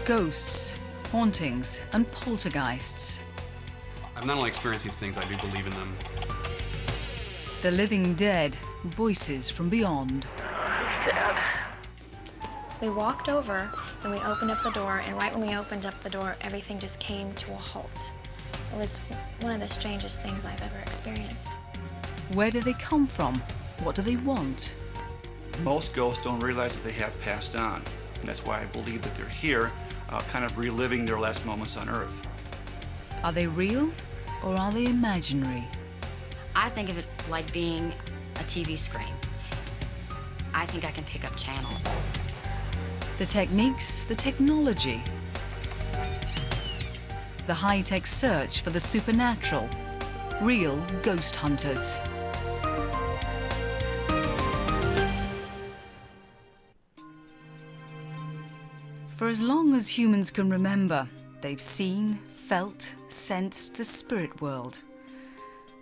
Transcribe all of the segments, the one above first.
Ghosts, hauntings, and poltergeists. I've not only experienced these things, I do believe in them. The living dead, voices from beyond. We walked over and we opened up the door, and right when we opened up the door, everything just came to a halt. It was one of the strangest things I've ever experienced. Where do they come from? What do they want? Most ghosts don't realize that they have passed on, and that's why I believe that they're here, kind of reliving their last moments on Earth. Are they real or are they imaginary? I think of it like being a TV screen. I think I can pick up channels. The techniques, the technology. The high-tech search for the supernatural. Real ghost hunters. For as long as humans can remember, they've seen, felt, sensed the spirit world.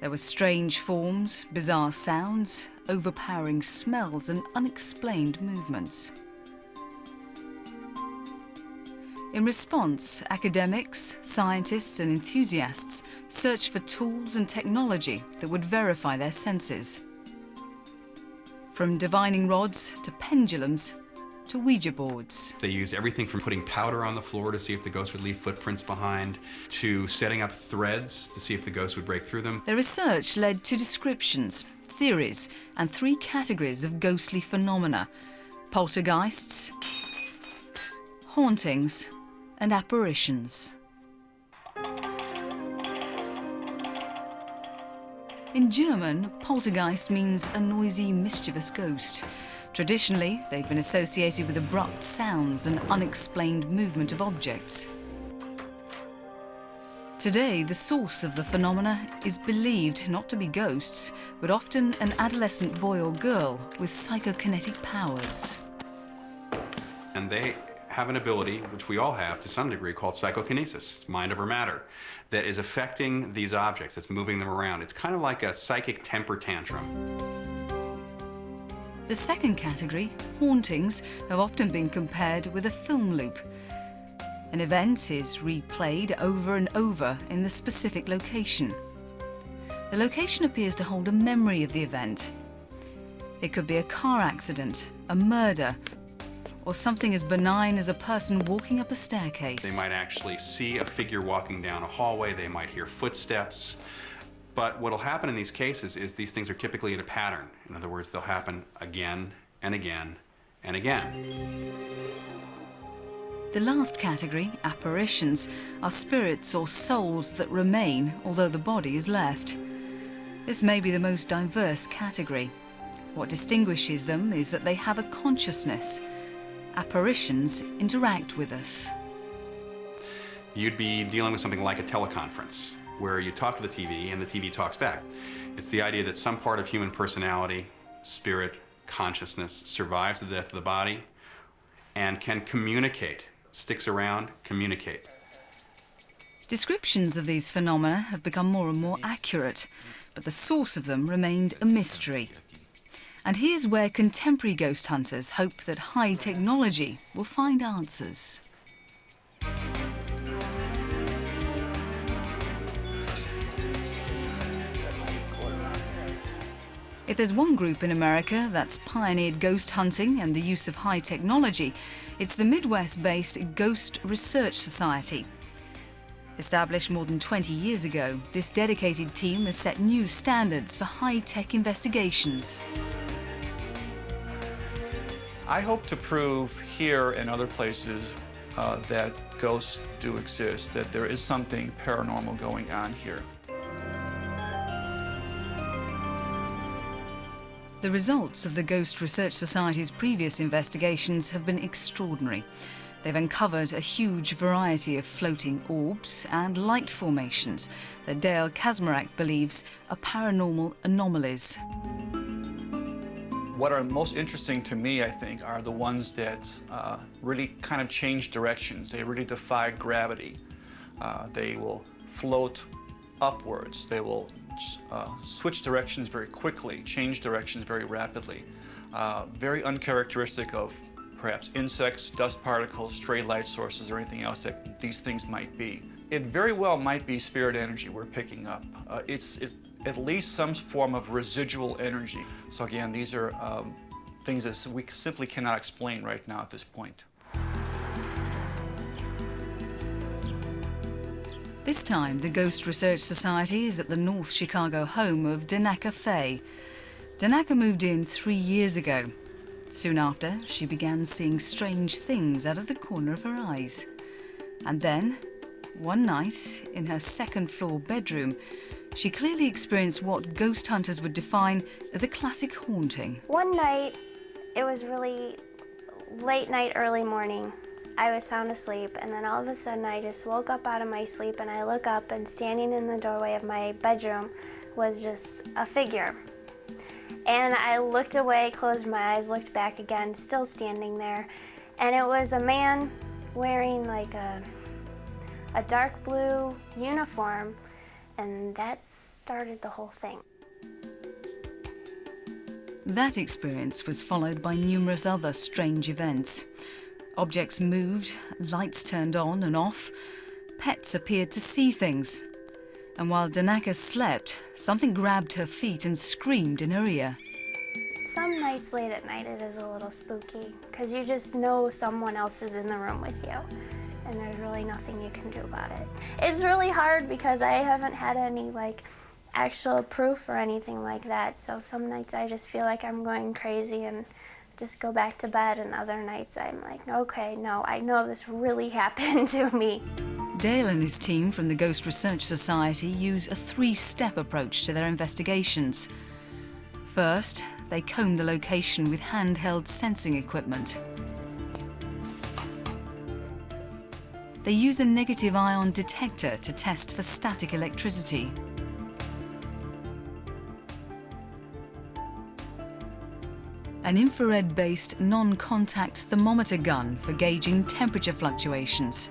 There were strange forms, bizarre sounds, overpowering smells, and unexplained movements. In response, academics, scientists, and enthusiasts searched for tools and technology that would verify their senses. From divining rods to pendulums to Ouija boards. They used everything from putting powder on the floor to see if the ghost would leave footprints behind, to setting up threads to see if the ghost would break through them. Their research led to descriptions, theories, and 3 categories of ghostly phenomena: poltergeists, hauntings, and apparitions. In German, poltergeist means a noisy, mischievous ghost. Traditionally, they've been associated with abrupt sounds and unexplained movement of objects. Today, the source of the phenomena is believed not to be ghosts, but often an adolescent boy or girl with psychokinetic powers. And they have an ability, which we all have to some degree, called psychokinesis, mind over matter, that is affecting these objects, that's moving them around. It's kind of like a psychic temper tantrum. The second category, hauntings, have often been compared with a film loop. An event is replayed over and over in the specific location. The location appears to hold a memory of the event. It could be a car accident, a murder, or something as benign as a person walking up a staircase. They might actually see a figure walking down a hallway, they might hear footsteps. But what'll happen in these cases is these things are typically in a pattern. In other words, they'll happen again and again and again. The last category, apparitions, are spirits or souls that remain although the body is left. This may be the most diverse category. What distinguishes them is that they have a consciousness. Apparitions interact with us. You'd be dealing with something like a teleconference, where you talk to the TV and the TV talks back. It's the idea that some part of human personality, spirit, consciousness survives the death of the body and can communicate, sticks around, communicates. Descriptions of these phenomena have become more and more accurate, but the source of them remained a mystery. And here's where contemporary ghost hunters hope that high technology will find answers. If there's one group in America that's pioneered ghost hunting and the use of high technology, it's the Midwest-based Ghost Research Society. Established more than 20 years ago, this dedicated team has set new standards for high-tech investigations. I hope to prove here and other places that ghosts do exist, that there is something paranormal going on here. The results of the Ghost Research Society's previous investigations have been extraordinary. They've uncovered a huge variety of floating orbs and light formations that Dale Kazmarek believes are paranormal anomalies. What are most interesting to me, I think, are the ones that really kind of change directions. They really defy gravity. They will float upwards. They will switch directions very quickly, change directions very rapidly. Very uncharacteristic of perhaps insects, dust particles, stray light sources, or anything else that these things might be. It very well might be spirit energy we're picking up. It's at least some form of residual energy. So again, these are things that we simply cannot explain right now at this point. This time, the Ghost Research Society is at the North Chicago home of Danaka Faye. Danaka moved in 3 years ago. Soon after, she began seeing strange things out of the corner of her eyes. And then, one night, in her second-floor bedroom, she clearly experienced what ghost hunters would define as a classic haunting. One night, it was really late night, early morning. I was sound asleep, and then all of a sudden I just woke up out of my sleep, and I look up, and standing in the doorway of my bedroom was just a figure. And I looked away, closed my eyes, looked back again, still standing there, and it was a man wearing like a dark blue uniform, and that started the whole thing. That experience was followed by numerous other strange events. Objects moved, lights turned on and off, pets appeared to see things. And while Danaka slept, something grabbed her feet and screamed in her ear. Some nights late at night it is a little spooky, because you just know someone else is in the room with you, and there's really nothing you can do about it. It's really hard because I haven't had any actual proof or anything like that, so some nights I just feel like I'm going crazy and just go back to bed, and other nights I'm like, okay, no, I know this really happened to me. Dale and his team from the Ghost Research Society use a 3-step approach to their investigations. First, they comb the location with handheld sensing equipment. They use a negative ion detector to test for static electricity. An infrared-based non-contact thermometer gun for gauging temperature fluctuations.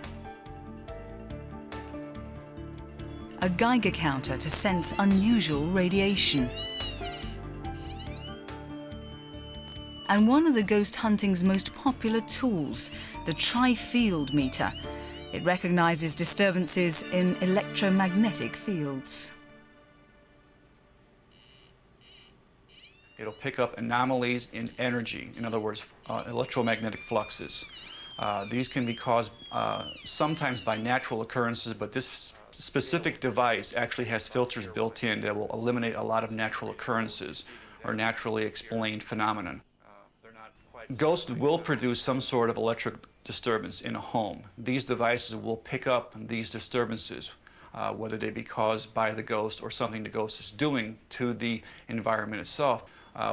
A Geiger counter to sense unusual radiation. And one of the ghost hunting's most popular tools, the tri-field meter. It recognizes disturbances in electromagnetic fields. It'll pick up anomalies in energy, in other words, electromagnetic fluxes. These can be caused sometimes by natural occurrences, but this specific device actually has filters built in that will eliminate a lot of natural occurrences or naturally explained phenomenon. Ghosts will produce some sort of electric disturbance in a home. These devices will pick up these disturbances, whether they be caused by the ghost or something the ghost is doing to the environment itself.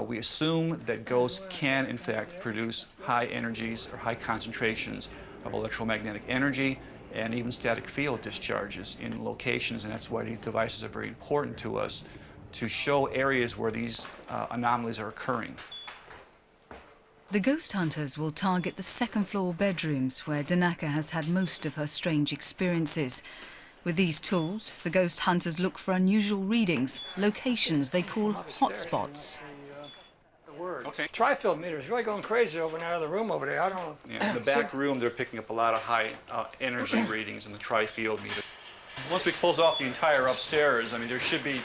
We assume that ghosts can, in fact, produce high energies or high concentrations of electromagnetic energy and even static field discharges in locations, and that's why these devices are very important to us to show areas where these anomalies are occurring. The ghost hunters will target the second-floor bedrooms where Danaka has had most of her strange experiences. With these tools, the ghost hunters look for unusual readings, locations they call hotspots. Okay. Tri-field meter is really going crazy over in the other room over there. I don't know. Yeah, in the back room, they're picking up a lot of high energy readings in the tri-field meter. Once we close off the entire upstairs, I mean, there should be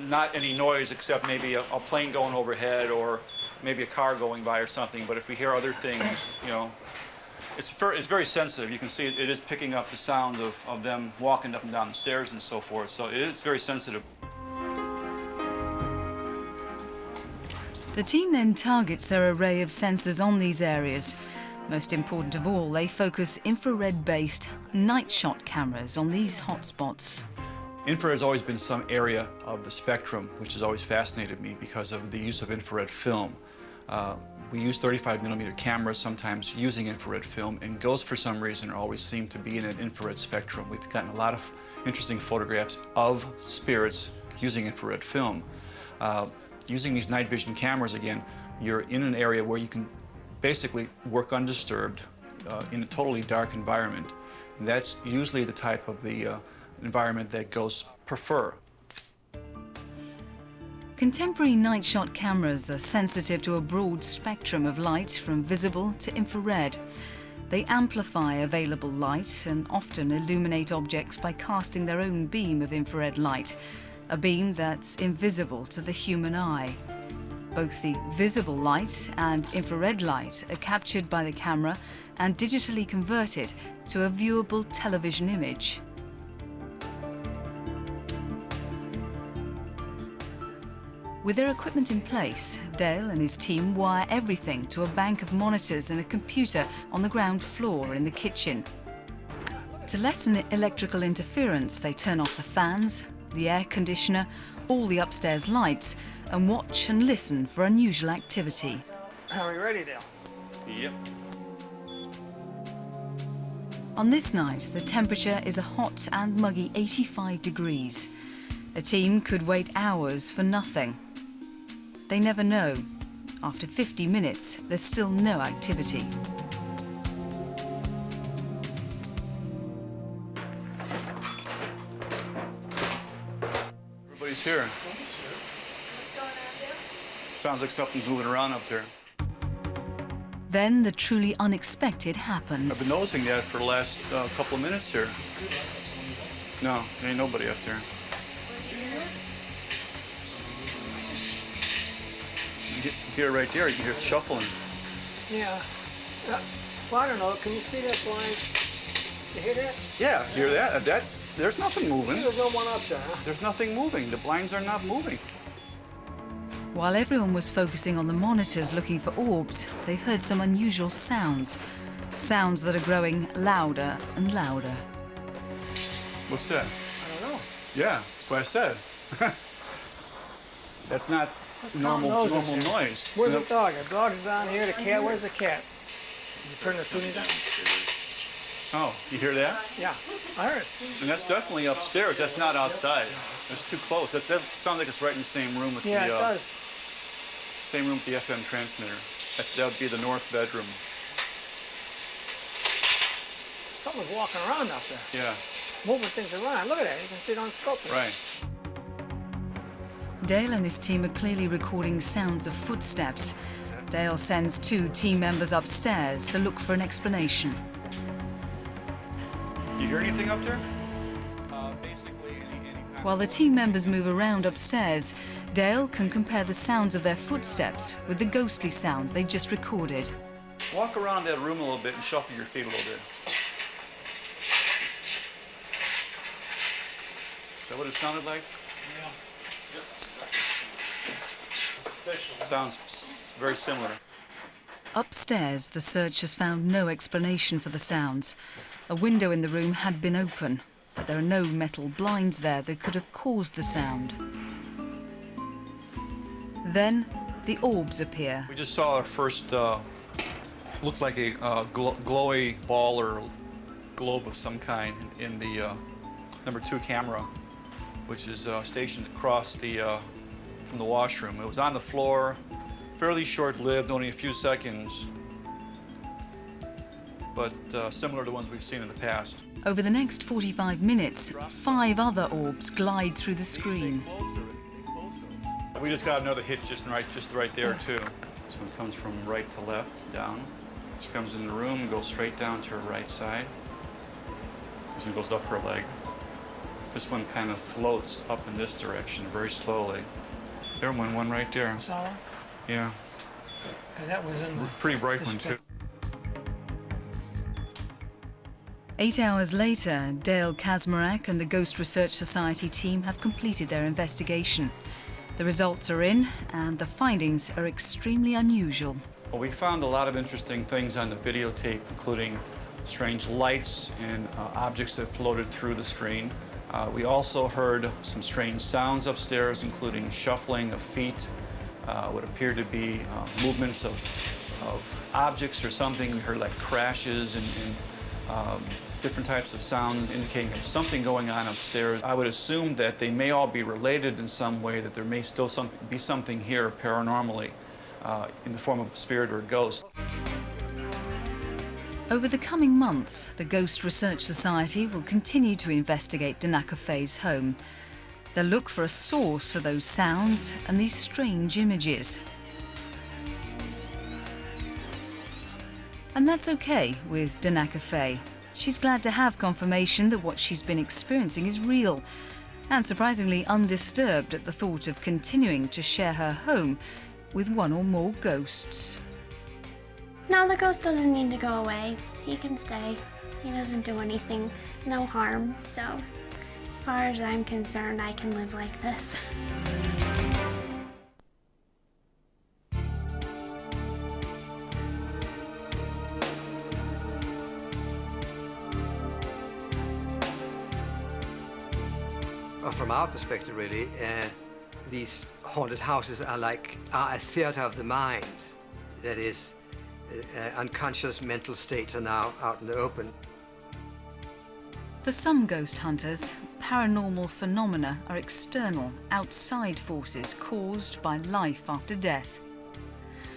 not any noise except maybe a plane going overhead or maybe a car going by or something. But if we hear other things, you know, it's very sensitive. You can see it is picking up the sound of them walking up and down the stairs and so forth. So it's very sensitive. The team then targets their array of sensors on these areas. Most important of all, they focus infrared-based night shot cameras on these hotspots. Infrared has always been some area of the spectrum which has always fascinated me because of the use of infrared film. We use 35mm cameras, sometimes using infrared film, and ghosts for some reason always seem to be in an infrared spectrum. We've gotten a lot of interesting photographs of spirits using infrared film. Using these night vision cameras, again, you're in an area where you can basically work undisturbed in a totally dark environment. And that's usually the type of the environment that ghosts prefer. Contemporary night shot cameras are sensitive to a broad spectrum of light from visible to infrared. They amplify available light and often illuminate objects by casting their own beam of infrared light, a beam that's invisible to the human eye. Both the visible light and infrared light are captured by the camera and digitally converted to a viewable television image. With their equipment in place, Dale and his team wire everything to a bank of monitors and a computer on the ground floor in the kitchen. To lessen electrical interference, they turn off the fans, the air conditioner, all the upstairs lights, and watch and listen for unusual activity. Are we ready, Dale? Yep. On this night, the temperature is a hot and muggy 85 degrees. A team could wait hours for nothing. They never know. After 50 minutes, there's still no activity. Everybody's here. Sounds like something's moving around up there. Then the truly unexpected I've happens. been noticing that for the last couple of minutes here. No, there ain't nobody up there. You hear it right there, you hear it shuffling. Yeah. Well, I don't know. Can you see that blind? You hear that? Yeah, hear that? There's nothing moving. There's no one up there, huh? There's nothing moving. The blinds are not moving. While everyone was focusing on the monitors looking for orbs, they've heard some unusual sounds. Sounds that are growing louder and louder. What's that? I don't know. Yeah, that's what I said. That's not Tom normal knows it's here. noise. Where's You the know, dog? The dog's down here. The cat, where's the cat? Did you turn the tuning down? Oh, you hear that? Yeah, I heard it. And that's definitely upstairs. That's not outside. That's too close. That sounds like it's right in the same room with Yeah, the it does. same room with the FM transmitter. That would be the north bedroom. Someone's walking around up there, Yeah, moving things around. Look at that. You can see it on the scope. there. right. Dale and his team are clearly recording sounds of footsteps. Dale sends 2 team members upstairs to look for an explanation. You hear anything up there? Basically, any kind While the team members move around upstairs, Dale can compare the sounds of their footsteps with the ghostly sounds they just recorded. Walk around that room a little bit and shuffle your feet a little bit. Is that what it sounded like? Yeah. Sounds very similar. Upstairs, the searchers found no explanation for the sounds. A window in the room had been open, but there are no metal blinds there that could have caused the sound. Then, the orbs appear. We just saw our first, looked like a glowy ball or globe of some kind in the number 2 camera, which is stationed across from the washroom. It was on the floor, fairly short-lived, only a few seconds, but similar to ones we've seen in the past. Over the next 45 minutes, 5 other orbs glide through the screen. We just got another hit just right there too. This one comes from right to left, down. She comes in the room and goes straight down to her right side. This one goes up her leg. This one kind of floats up in this direction very slowly. There one right there. Saw her? Yeah, And that was in the... pretty bright one too. 8 hours later, Dale Kazmarek and the Ghost Research Society team have completed their investigation. The results are in, and the findings are extremely unusual. Well, we found a lot of interesting things on the videotape, including strange lights and objects that floated through the screen. We also heard some strange sounds upstairs, including shuffling of feet, what appeared to be movements of objects or something. We heard like crashes and different types of sounds indicating there's something going on upstairs. I would assume that they may all be related in some way, that there may still be something here paranormally in the form of a spirit or a ghost. Over the coming months, the Ghost Research Society will continue to investigate Danaka Faye's home. They'll look for a source for those sounds and these strange images. And that's okay with Danaka Faye. She's glad to have confirmation that what she's been experiencing is real, and surprisingly undisturbed at the thought of continuing to share her home with one or more ghosts. No, the ghost doesn't need to go away. He can stay. He doesn't do anything, no harm, so as far as I'm concerned, I can live like this. From our perspective, really, these haunted houses are a theater of the mind. That is, unconscious mental states are now out in the open. For some ghost hunters, paranormal phenomena are external, outside forces caused by life after death.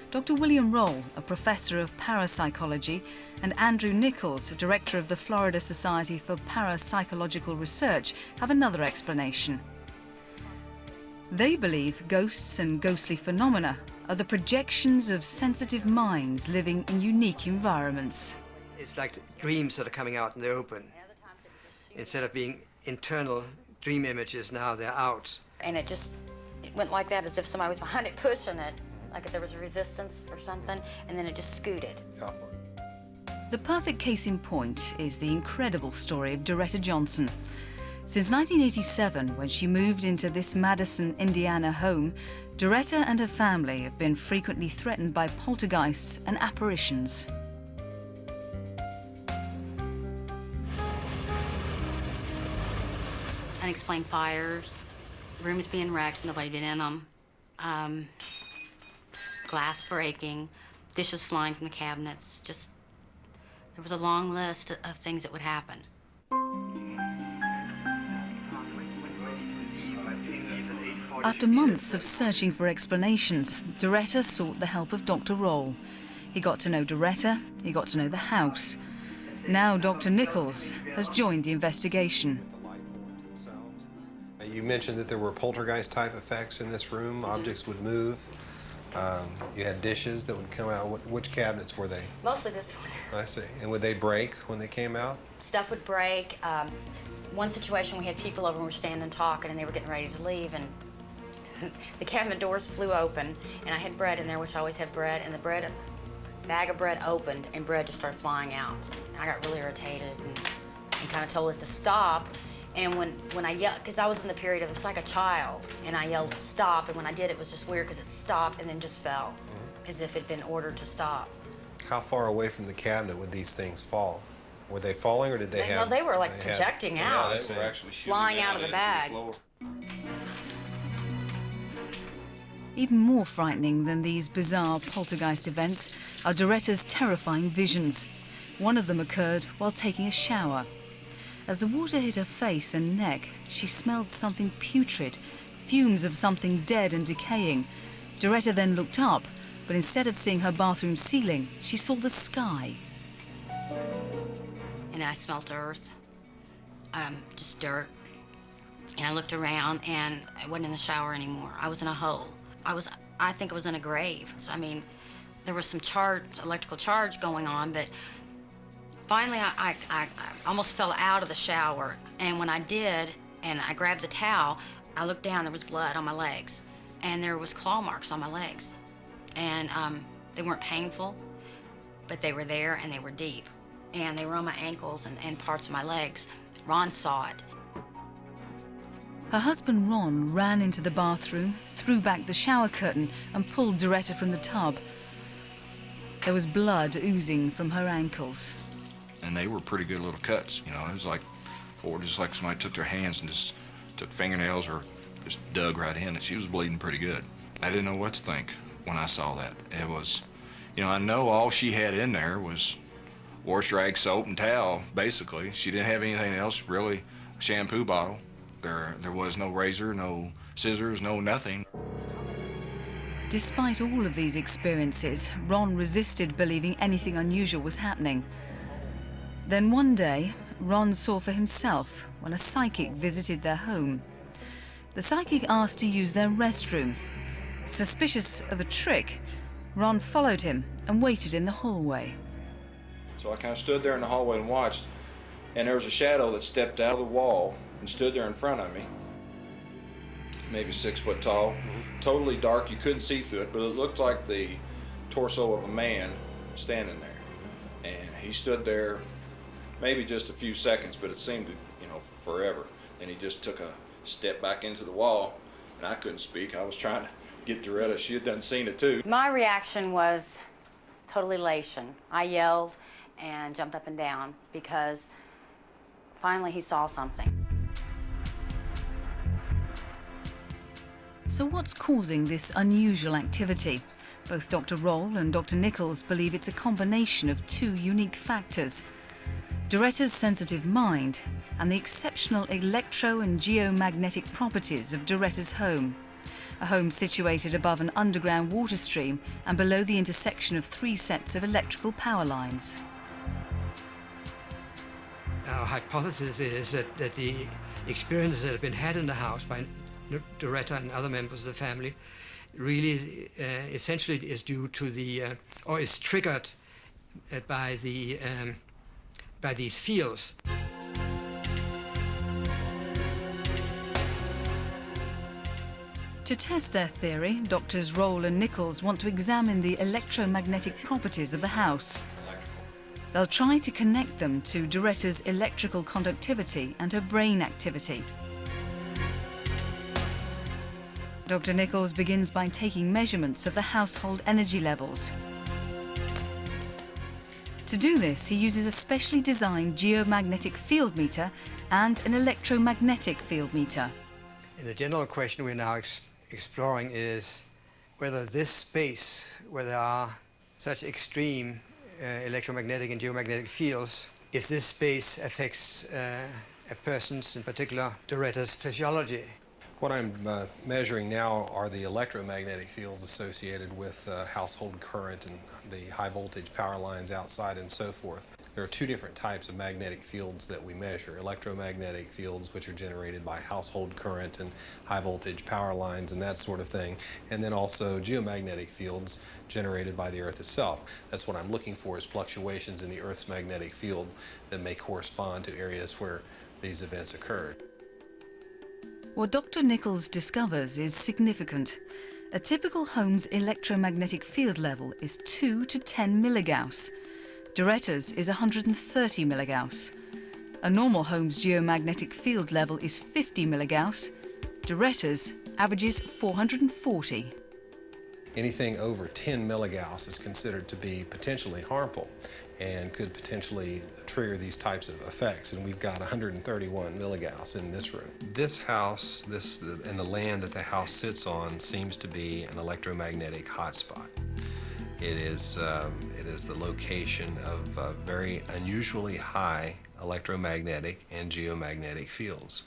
Dr. William Roll, a professor of parapsychology, and Andrew Nichols, director of the Florida Society for Parapsychological Research, have another explanation. They believe ghosts and ghostly phenomena are the projections of sensitive minds living in unique environments. It's like dreams that are coming out in the open. Instead of being internal dream images, now they're out. And it went like that, as if somebody was behind it pushing it, like if there was a resistance or something, and then it just scooted. The perfect case in point is the incredible story of Doretta Johnson. Since 1987, when she moved into this Madison, Indiana home, Doretta and her family have been frequently threatened by poltergeists and apparitions. Unexplained fires, rooms being wrecked, nobody been in them, glass breaking, dishes flying from the cabinets. Just, there was a long list of things that would happen. After months of searching for explanations, Doretta sought the help of Dr. Roll. He got to know Doretta, he got to know the house. Now Dr. Nichols has joined the investigation. You mentioned that there were poltergeist-type effects in this room. Objects would move. You had dishes that would come out. Which cabinets were they? Mostly this one. I see. And would they break when they came out? Stuff would break. One situation, we had people over and we were standing talking and they were getting ready to leave, and the cabinet doors flew open, and I had bread in there, which I always have bread, and the bag of bread opened and bread just started flying out. And I got really irritated and kind of told it to stop. And when I yelled, because I was in the period of, it's like a child, and I yelled stop, and when I did, it was just weird because it stopped and then just fell, as if it'd been ordered to stop. How far away from the cabinet would these things fall? Were they falling, or did they have... No, they were like projecting out, they were actually flying out of the bag. Even more frightening than these bizarre poltergeist events are Doretta's terrifying visions. One of them occurred while taking a shower. As the water hit her face and neck, she smelled something putrid, fumes of something dead and decaying. Doretta then looked up, but instead of seeing her bathroom ceiling, she saw the sky. And then I smelled earth, just dirt. And I looked around, and I wasn't in the shower anymore. I was in a hole. I think I was in a grave. So, I mean, there was some electrical charge going on, but finally I almost fell out of the shower. And when I did, and I grabbed the towel, I looked down, there was blood on my legs. And there was claw marks on my legs. And they weren't painful, but they were there and they were deep. And they were on my ankles and parts of my legs. Ron saw it. Her husband Ron ran into the bathroom, threw back the shower curtain and pulled Doretta from the tub. There was blood oozing from her ankles. And they were pretty good little cuts, you know. It was like, just like somebody took their hands and just took fingernails or just dug right in, and she was bleeding pretty good. I didn't know what to think when I saw that. It was, you know, I know all she had in there was wash rag, soap, and towel, basically. She didn't have anything else, really. A shampoo bottle. There was no razor, no scissors, no nothing. Despite all of these experiences, Ron resisted believing anything unusual was happening. Then one day, Ron saw for himself when a psychic visited their home. The psychic asked to use their restroom. Suspicious of a trick, Ron followed him and waited in the hallway. So I kind of stood there in the hallway and watched, and there was a shadow that stepped out of the wall and stood there in front of me, maybe 6 foot tall, totally dark. You couldn't see through it, but it looked like the torso of a man standing there. And he stood there maybe just a few seconds, but it seemed, forever. And he just took a step back into the wall, and I couldn't speak. I was trying to get Doretta. She had done seen it too. My reaction was total elation. I yelled and jumped up and down because finally he saw something. So what's causing this unusual activity? Both Dr. Roll and Dr. Nichols believe it's a combination of two unique factors: Doretta's sensitive mind and the exceptional electro and geomagnetic properties of Doretta's home. A home situated above an underground water stream and below the intersection of 3 sets of electrical power lines. Our hypothesis is that the experiences that have been had in the house by Doretta and other members of the family really essentially is due to or is triggered by these fields. To test their theory, Doctors Roll and Nichols want to examine the electromagnetic properties of the house. They'll try to connect them to Doretta's electrical conductivity and her brain activity. Dr. Nichols begins by taking measurements of the household energy levels. To do this, he uses a specially designed geomagnetic field meter and an electromagnetic field meter. The general question we're now exploring is whether this space, where there are such extreme electromagnetic and geomagnetic fields, if this space affects a person's, in particular Doretta's, physiology. What I'm measuring now are the electromagnetic fields associated with household current and the high voltage power lines outside and so forth. There are 2 different types of magnetic fields that we measure: electromagnetic fields, which are generated by household current and high voltage power lines and that sort of thing, and then also geomagnetic fields generated by the Earth itself. That's what I'm looking for, is fluctuations in the Earth's magnetic field that may correspond to areas where these events occurred. What Dr. Nichols discovers is significant. A typical home's electromagnetic field level is 2 to 10 milligauss. Doretta's is 130 milligauss. A normal home's geomagnetic field level is 50 milligauss. Doretta's averages 440. Anything over 10 milligauss is considered to be potentially harmful and could potentially trigger these types of effects, and we've got 131 milligauss in this room. This house, and the land that the house sits on, seems to be an electromagnetic hotspot. It is the location of very unusually high electromagnetic and geomagnetic fields,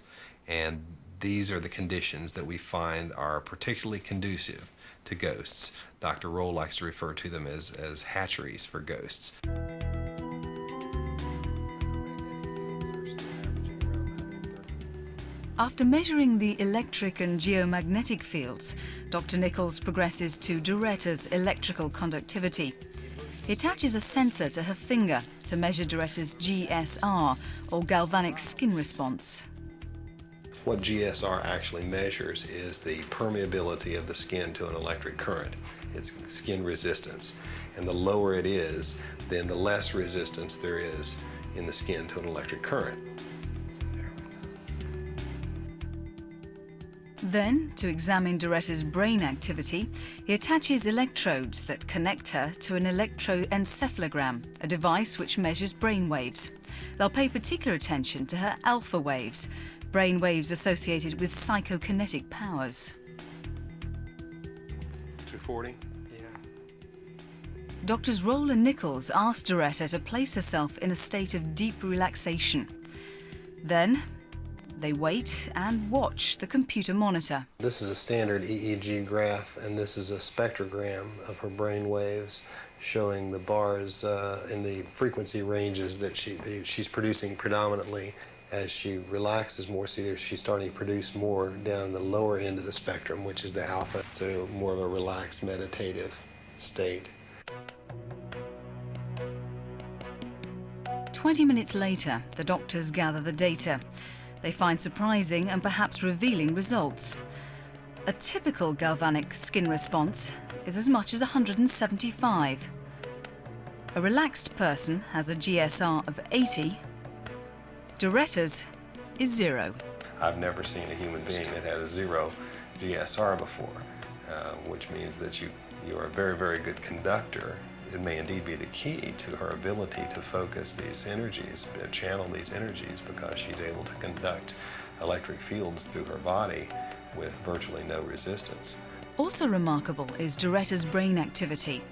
and these are the conditions that we find are particularly conducive to ghosts. Dr. Roll likes to refer to them as hatcheries for ghosts. After measuring the electric and geomagnetic fields, Dr. Nichols progresses to Doretta's electrical conductivity. He attaches a sensor to her finger to measure Doretta's GSR, or galvanic skin response. What GSR actually measures is the permeability of the skin to an electric current. It's skin resistance. And the lower it is, then the less resistance there is in the skin to an electric current. Then, to examine Doretta's brain activity, he attaches electrodes that connect her to an electroencephalogram, a device which measures brain waves. They'll pay particular attention to her alpha waves, brain waves associated with psychokinetic powers. 240? Yeah. Doctors Roll and Nichols asked Doretta to place herself in a state of deep relaxation. Then, they wait and watch the computer monitor. This is a standard EEG graph, and this is a spectrogram of her brain waves showing the bars in the frequency ranges that she's producing predominantly. As she relaxes more, she's starting to produce more down the lower end of the spectrum, which is the alpha, so more of a relaxed meditative state. 20 minutes later, the doctors gather the data. They find surprising and perhaps revealing results. A typical galvanic skin response is as much as 175. A relaxed person has a GSR of 80. Doretta's is 0. I've never seen a human being that has a 0 GSR before, which means that you are a very, very good conductor. It may indeed be the key to her ability to focus these energies, channel these energies, because she's able to conduct electric fields through her body with virtually no resistance. Also remarkable is Doretta's brain activity.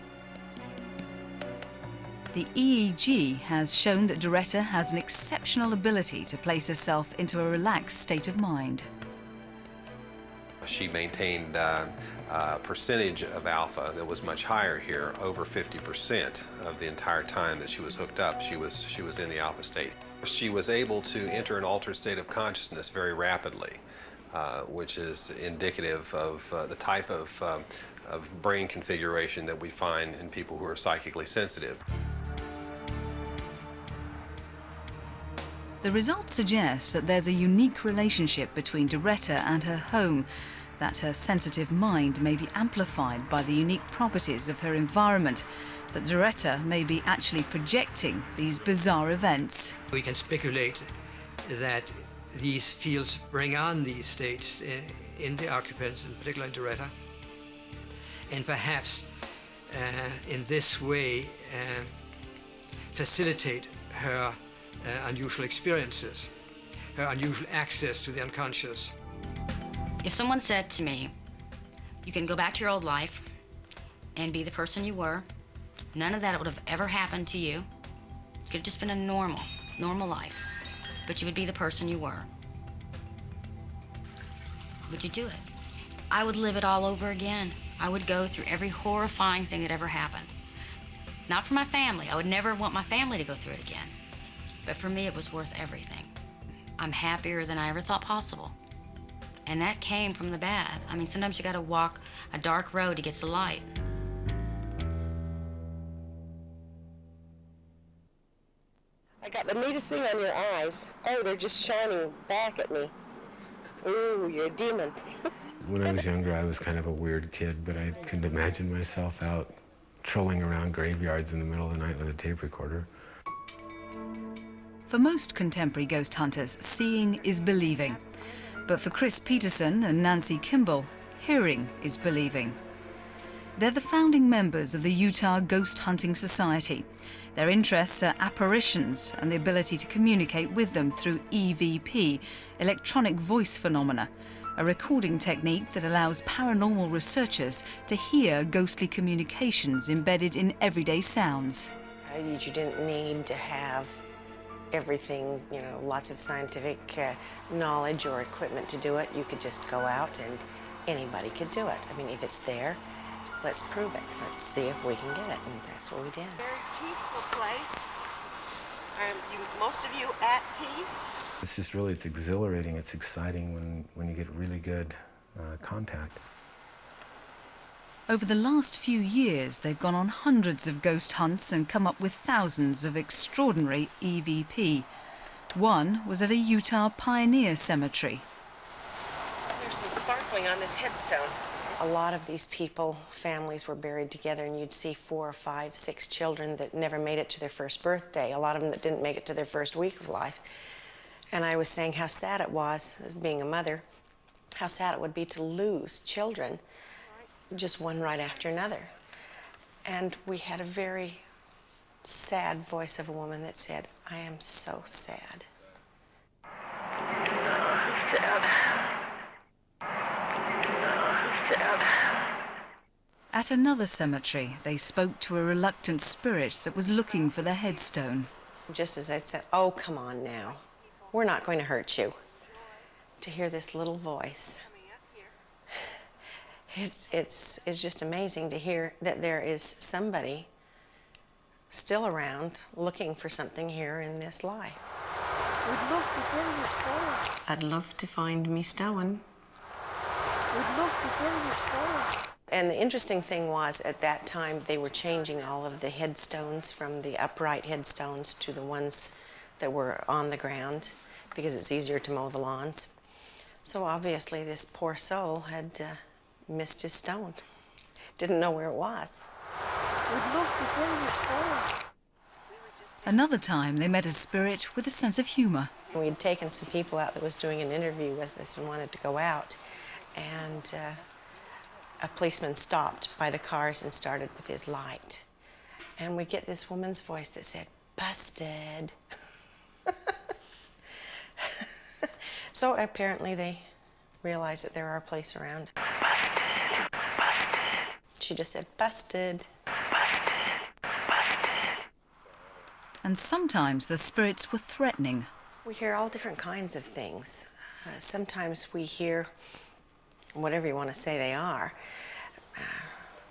The EEG has shown that Doretta has an exceptional ability to place herself into a relaxed state of mind. She maintained a percentage of alpha that was much higher here, over 50% of the entire time that she was hooked up. She was in the alpha state. She was able to enter an altered state of consciousness very rapidly, which is indicative of the type of brain configuration that we find in people who are psychically sensitive. The results suggest that there's a unique relationship between Doretta and her home, that her sensitive mind may be amplified by the unique properties of her environment, that Doretta may be actually projecting these bizarre events. We can speculate that these fields bring on these states in the occupants, in particular in Doretta, and perhaps in this way facilitate her unusual experiences, her unusual access to the unconscious. If someone said to me, you can go back to your old life and be the person you were, none of that would have ever happened to you. It could have just been a normal life, but you would be the person you were. Would you do it? I would live it all over again. I would go through every horrifying thing that ever happened. Not for my family. I would never want my family to go through it again. But for me, it was worth everything. I'm happier than I ever thought possible. And that came from the bad. I mean, sometimes you gotta walk a dark road to get to the light. I got the neatest thing on your eyes. Oh, they're just shining back at me. Ooh, you're a demon. When I was younger, I was kind of a weird kid, but I couldn't imagine myself out trolling around graveyards in the middle of the night with a tape recorder. For most contemporary ghost hunters, seeing is believing. But for Chris Peterson and Nancy Kimball, hearing is believing. They're the founding members of the Utah Ghost Hunting Society. Their interests are apparitions and the ability to communicate with them through EVP, electronic voice phenomena, a recording technique that allows paranormal researchers to hear ghostly communications embedded in everyday sounds. You didn't need to have everything, lots of scientific knowledge or equipment to do it. You could just go out and anybody could do it. I mean, if it's there, let's prove it. Let's see if we can get it, and that's what we did. Very peaceful place. Are most of you at peace? It's exhilarating, it's exciting when you get really good contact. Over the last few years, they've gone on hundreds of ghost hunts and come up with thousands of extraordinary EVP. One was at a Utah pioneer cemetery. There's some sparkling on this headstone. A lot of these people, families were buried together, and you'd see 4 or 5, 6 children that never made it to their first birthday, a lot of them that didn't make it to their first week of life. And I was saying how sad it was, as being a mother, how sad it would be to lose children, just one right after another. And we had a very sad voice of a woman that said, I am so sad. At another cemetery, they spoke to a reluctant spirit that was looking for the headstone. Just as I'd said, oh, come on now. We're not going to hurt you. To hear this little voice. It's just amazing to hear that there is somebody still around looking for something here in this life. We'd love to tell you a story. I'd love to find me stone. We'd love to tell you a story. And the interesting thing was, at that time, they were changing all of the headstones from the upright headstones to the ones that were on the ground, because it's easier to mow the lawns. So obviously this poor soul had missed his stone. Didn't know where it was. We'd love to tell you a story. Another time they met a spirit with a sense of humour. We'd taken some people out that was doing an interview with us and wanted to go out, and a policeman stopped by the cars and started with his light. And we get this woman's voice that said, "Busted." So apparently they realized that there are police around. Busted, busted. She just said, "Busted." Busted, busted. And sometimes the spirits were threatening. We hear all different kinds of things. Sometimes we hear, whatever you want to say they are,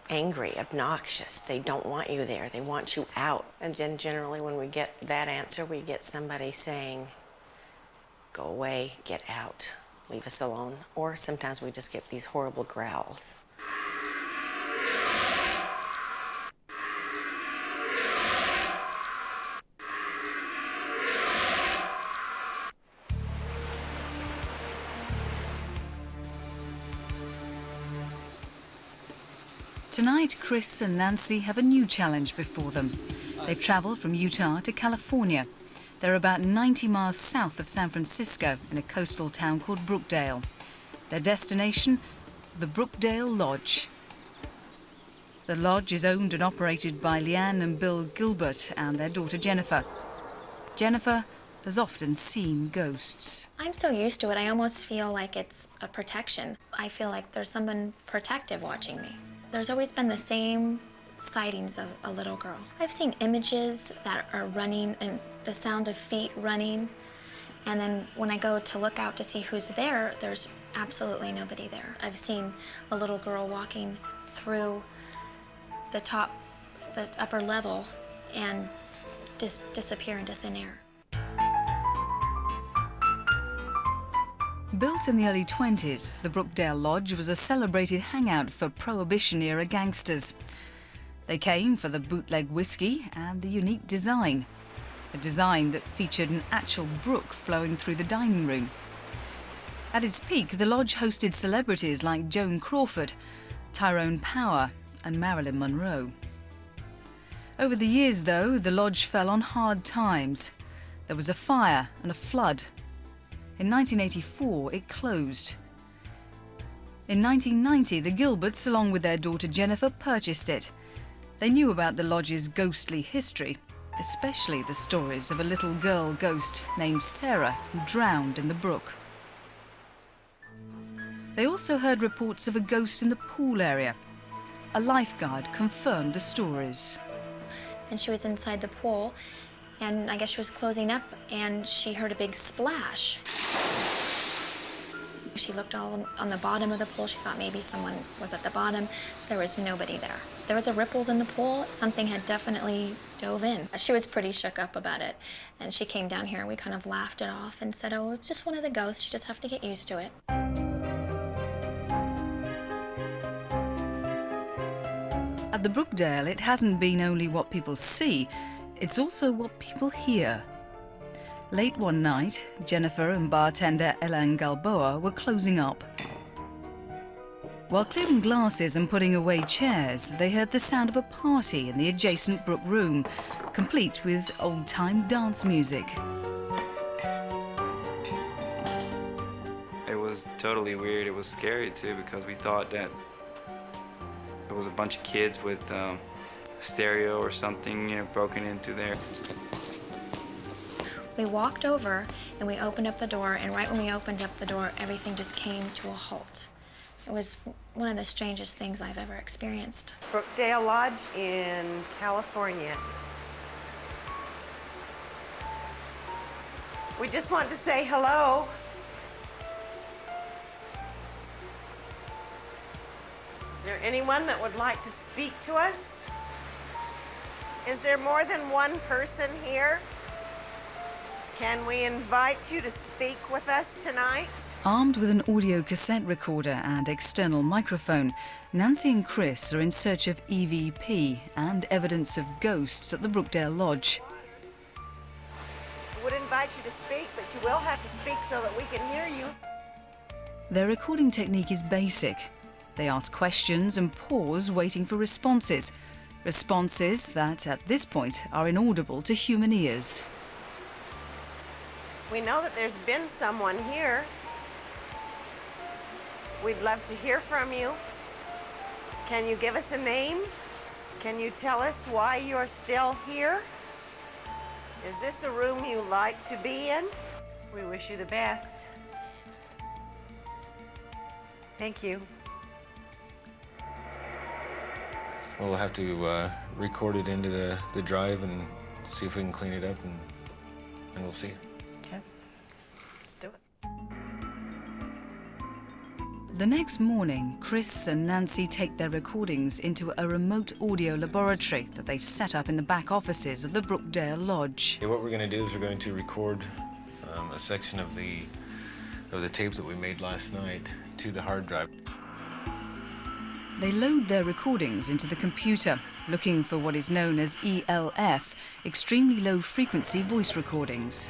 angry, obnoxious. They don't want you there. They want you out. And then generally when we get that answer, we get somebody saying, "Go away, get out, leave us alone." Or sometimes we just get these horrible growls. Tonight, Chris and Nancy have a new challenge before them. They've travelled from Utah to California. They're about 90 miles south of San Francisco in a coastal town called Brookdale. Their destination, the Brookdale Lodge. The lodge is owned and operated by Leanne and Bill Gilbert and their daughter Jennifer. Jennifer has often seen ghosts. I'm so used to it, I almost feel like it's a protection. I feel like there's someone protective watching me. There's always been the same sightings of a little girl. I've seen images that are running and the sound of feet running, and then when I go to look out to see who's there, there's absolutely nobody there. I've seen a little girl walking through the upper level and just disappear into thin air. Built in the early 20s, the Brookdale Lodge was a celebrated hangout for Prohibition-era gangsters. They came for the bootleg whiskey and the unique design. A design that featured an actual brook flowing through the dining room. At its peak, the lodge hosted celebrities like Joan Crawford, Tyrone Power and Marilyn Monroe. Over the years, though, the lodge fell on hard times. There was a fire and a flood. In 1984, it closed. In 1990, the Gilberts, along with their daughter Jennifer, purchased it. They knew about the lodge's ghostly history, especially the stories of a little girl ghost named Sarah who drowned in the brook. They also heard reports of a ghost in the pool area. A lifeguard confirmed the stories. And she was inside the pool, and I guess she was closing up, and she heard a big splash. She looked all on the bottom of the pool. She thought maybe someone was at the bottom. There was nobody there. There was ripples in the pool. Something had definitely dove in. She was pretty shook up about it, and she came down here, and we kind of laughed it off and said, "Oh, it's just one of the ghosts. You just have to get used to it." At the Brookdale, it hasn't been only what people see, it's also what people hear. Late one night, Jennifer and bartender Ellen Galboa were closing up. While clearing glasses and putting away chairs, they heard the sound of a party in the adjacent Brook room, complete with old-time dance music. It was totally weird. It was scary too, because we thought that it was a bunch of kids with stereo or something, broken into there. We walked over and we opened up the door, and right when we opened up the door, everything just came to a halt. It was one of the strangest things I've ever experienced. Brookdale Lodge in California. We just want to say hello. Is there anyone that would like to speak to us? Is there more than one person here? Can we invite you to speak with us tonight? Armed with an audio cassette recorder and external microphone, Nancy and Chris are in search of EVP and evidence of ghosts at the Brookdale Lodge. We would invite you to speak, but you will have to speak so that we can hear you. Their recording technique is basic. They ask questions and pause, waiting for responses. Responses that, at this point, are inaudible to human ears. We know that there's been someone here. We'd love to hear from you. Can you give us a name? Can you tell us why you're still here? Is this a room you like to be in? We wish you the best. Thank you. We'll have to record it into the drive and see if we can clean it up, and we'll see. Okay. Let's do it. The next morning, Chris and Nancy take their recordings into a remote audio laboratory that they've set up in the back offices of the Brookdale Lodge. What we're going to do is we're going to record a section of the tape that we made last night to the hard drive. They load their recordings into the computer, looking for what is known as ELF, extremely low frequency voice recordings.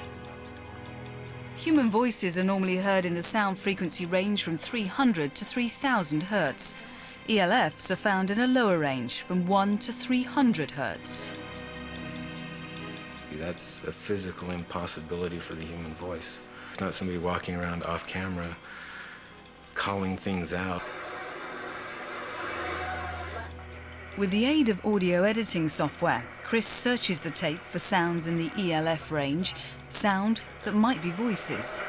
Human voices are normally heard in the sound frequency range from 300 to 3000 hertz. ELFs are found in a lower range from 1 to 300 hertz. That's a physical impossibility for the human voice. It's not somebody walking around off camera calling things out. With the aid of audio editing software, Chris searches the tape for sounds in the ELF range, sound that might be voices.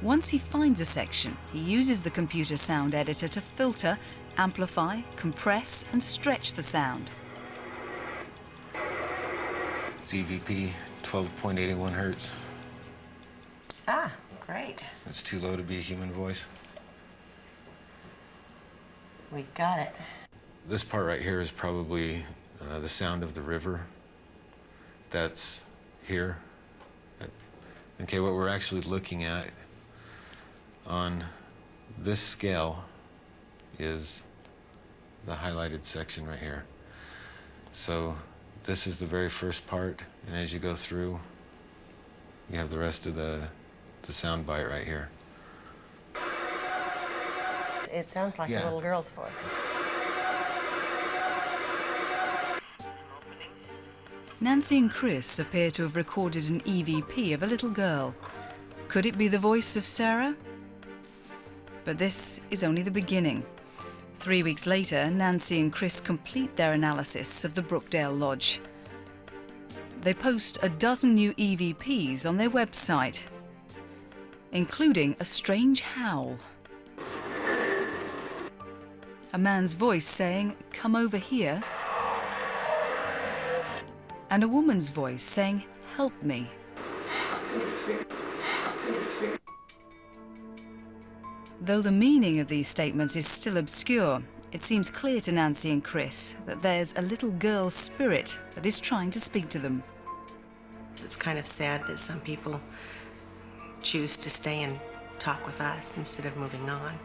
Once he finds a section, he uses the computer sound editor to filter, amplify, compress, and stretch the sound. It's EVP 12.81 hertz. Ah, great. It's too low to be a human voice. We got it. This part right here is probably the sound of the river. That's here. Okay, what we're actually looking at on this scale is the highlighted section right here. So this is the very first part, and as you go through, you have the rest of the sound bite right here. It sounds like a little girl's voice. Nancy and Chris appear to have recorded an EVP of a little girl. Could it be the voice of Sarah? But this is only the beginning. 3 weeks later, Nancy and Chris complete their analysis of the Brookdale Lodge. They post a dozen new EVPs on their website, including a strange howl. A man's voice saying, "Come over here," and a woman's voice saying, "Help me." Though the meaning of these statements is still obscure, it seems clear to Nancy and Chris that there's a little girl's spirit that is trying to speak to them. It's kind of sad that some people choose to stay and talk with us instead of moving on.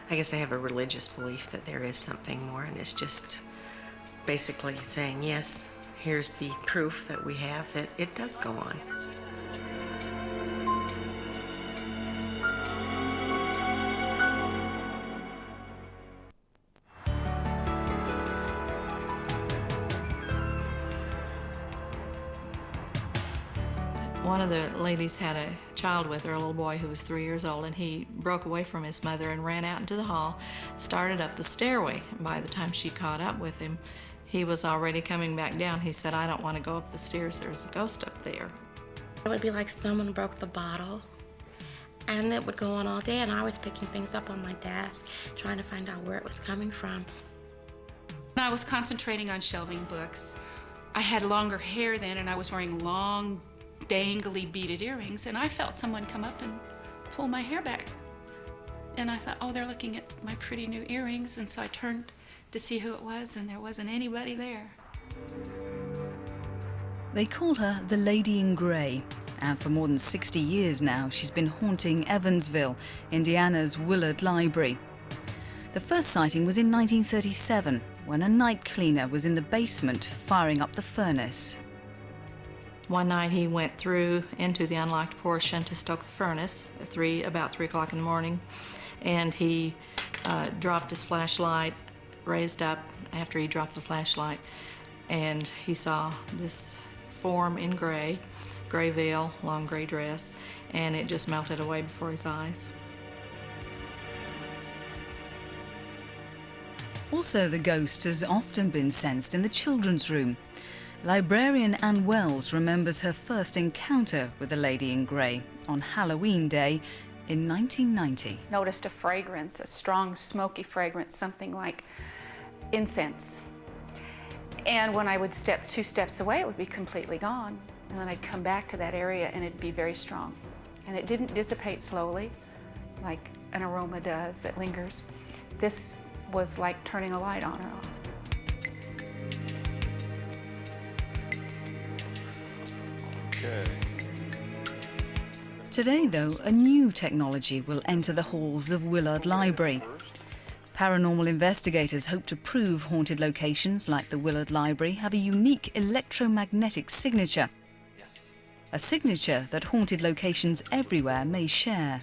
I guess I have a religious belief that there is something more, and it's just basically saying, yes, here's the proof that we have that it does go on. One of the ladies had a child with her, a little boy who was 3 years old, and he broke away from his mother and ran out into the hall, started up the stairway. And by the time she caught up with him, he was already coming back down. He said, "I don't want to go up the stairs. There's a ghost up there." It would be like someone broke the bottle, and it would go on all day, and I was picking things up on my desk, trying to find out where it was coming from. I was concentrating on shelving books. I had longer hair then, and I was wearing long, dangly beaded earrings, and I felt someone come up and pull my hair back. And I thought, oh, they're looking at my pretty new earrings, and so I turned to see who it was, and there wasn't anybody there. They call her the Lady in Grey, and for more than 60 years now, she's been haunting Evansville, Indiana's Willard Library. The first sighting was in 1937, when a night cleaner was in the basement firing up the furnace. One night he went through into the unlocked portion to stoke the furnace at about 3 o'clock in the morning, and he dropped his flashlight, raised up after he dropped the flashlight, and he saw this form in gray veil, long gray dress, and it just melted away before his eyes. Also, the ghost has often been sensed in the children's room. Librarian Ann Wells remembers her first encounter with the Lady in Grey on Halloween Day in 1990. Noticed a fragrance, a strong smoky fragrance, something like incense. And when I would step 2 steps away, it would be completely gone. And then I'd come back to that area and it'd be very strong. And it didn't dissipate slowly like an aroma does that lingers. This was like turning a light on or off. Okay. Today, though, a new technology will enter the halls of Willard Library. Paranormal investigators hope to prove haunted locations like the Willard Library have a unique electromagnetic signature. A signature that haunted locations everywhere may share.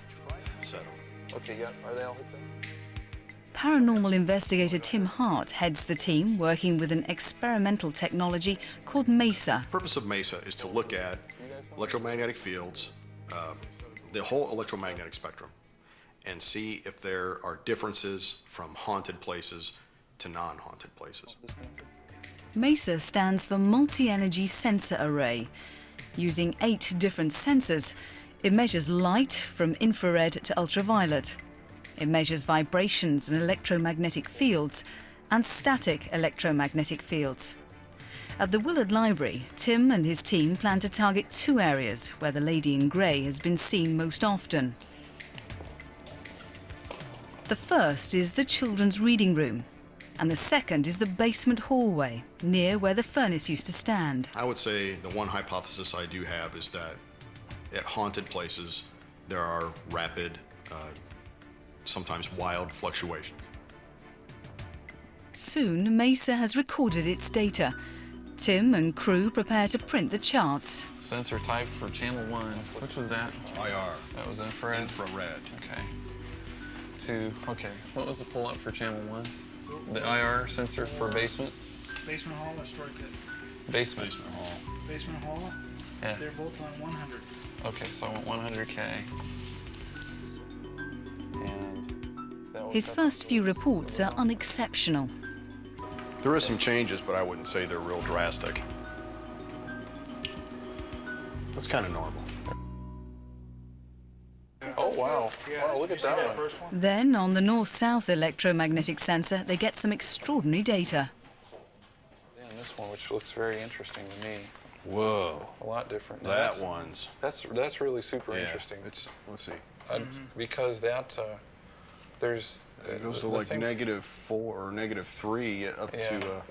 Okay, yeah, are they all hooked up? Paranormal investigator Tim Hart heads the team working with an experimental technology called MESA. The purpose of MESA is to look at electromagnetic fields, the whole electromagnetic spectrum, and see if there are differences from haunted places to non-haunted places. MESA stands for Multi-Energy Sensor Array. Using 8 different sensors, it measures light from infrared to ultraviolet. It measures vibrations and electromagnetic fields and static electromagnetic fields. At the Willard Library, Tim and his team plan to target 2 areas where the Lady in Grey has been seen most often. The first is the children's reading room, and the second is the basement hallway, near where the furnace used to stand. I would say the one hypothesis I do have is that at haunted places, there are rapid, sometimes wild fluctuations. Soon, MESA has recorded its data. Tim and crew prepare to print the charts. Sensor type for channel 1. Which was that? IR. That was infrared? Infrared. Okay. Okay. What was the pull up for channel 1? The IR sensor for basement? Basement hall or story pit? Basement. Basement hall. Basement hall? Yeah. They're both on 100. Okay, so I want 100K. His first few reports are unexceptional. There is some changes, but I wouldn't say they're real drastic. That's kind of normal. Oh, wow. Wow, look at that one. Then, on the north-south electromagnetic sensor, they get some extraordinary data. Yeah, and this one, which looks very interesting to me. Whoa. A lot different. That one's... That's really super interesting. It's, let's see. Because that, there's... It goes to like -4 or -3 up to...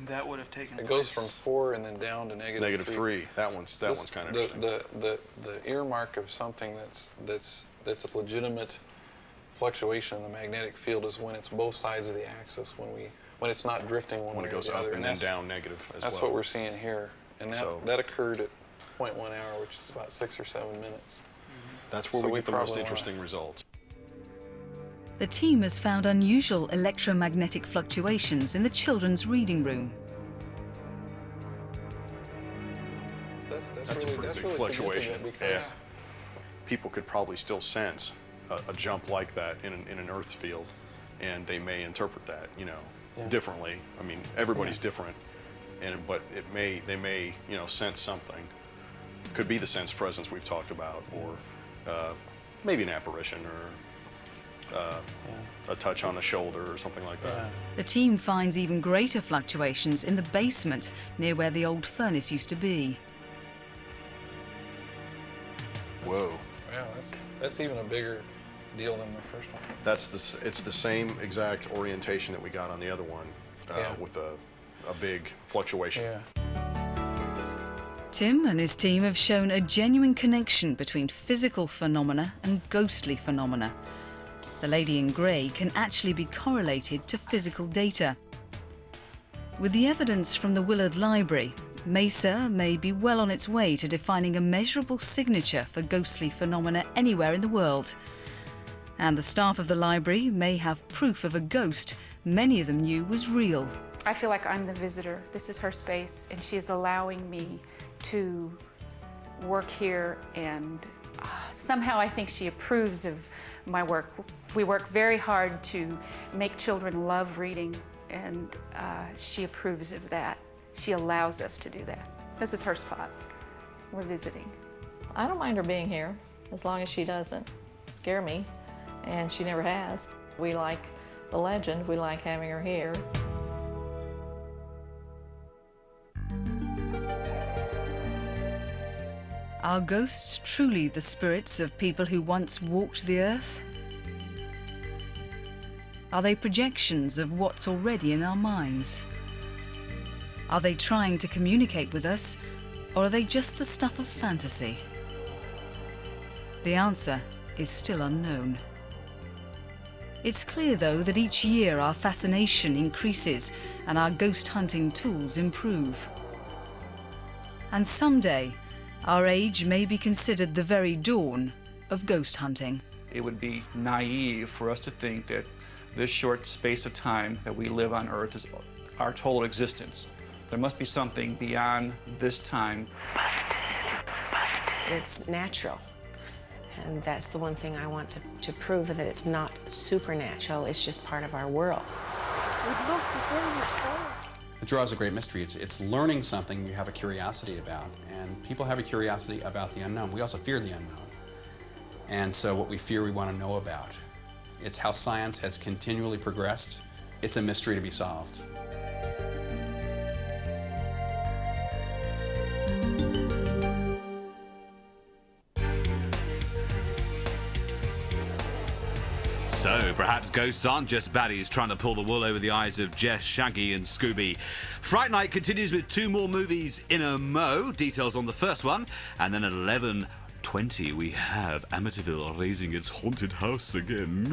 That would have taken It goes from 4 and then down to -3. That one's kind of interesting. The earmark of something that's a legitimate fluctuation in the magnetic field is when it's both sides of the axis, when it's not drifting one way or the other. When it goes up and then down negative as well. That's what we're seeing here, and that occurred at 0.1 hour, which is about 6 or 7 minutes. That's where we get the most interesting results. The team has found unusual electromagnetic fluctuations in the children's reading room. That's a pretty big fluctuation. Yeah. People could probably still sense a jump like that in an Earth field, and they may interpret that, differently. I mean, everybody's different, but they may, sense something. Could be the sense presence we've talked about, or maybe an apparition, or a touch on the shoulder or something like that. The team finds even greater fluctuations in the basement near where the old furnace used to be. Whoa. Yeah, that's even a bigger deal than the first one. It's the same exact orientation that we got on the other one, with a big fluctuation. Yeah. Tim and his team have shown a genuine connection between physical phenomena and ghostly phenomena. The lady in grey can actually be correlated to physical data. With the evidence from the Willard Library, Mesa may be well on its way to defining a measurable signature for ghostly phenomena anywhere in the world. And the staff of the library may have proof of a ghost many of them knew was real. I feel like I'm the visitor. This is her space, and she is allowing me to work here, and somehow I think she approves of my work. We work very hard to make children love reading, and she approves of that. She allows us to do that. This is her spot. We're visiting. I don't mind her being here, as long as she doesn't scare me, and she never has. We like the legend, we like having her here. Are ghosts truly the spirits of people who once walked the earth? Are they projections of what's already in our minds? Are they trying to communicate with us, or are they just the stuff of fantasy? The answer is still unknown. It's clear, though, that each year our fascination increases and our ghost hunting tools improve. And someday, our age may be considered the very dawn of ghost hunting. It would be naive for us to think that this short space of time that we live on Earth is our total existence. There must be something beyond this time. It's natural. And that's the one thing I want to prove, that it's not supernatural, it's just part of our world. The draw is a great mystery. It's learning something you have a curiosity about, and people have a curiosity about the unknown. We also fear the unknown. And so what we fear, we want to know about. It's how science has continually progressed. It's a mystery to be solved. So, perhaps ghosts aren't just baddies trying to pull the wool over the eyes of Jess, Shaggy and Scooby. Fright Night continues with 2 more movies in a mo. Details on the first one. And then at 11:20 we have Amityville raising its haunted house again.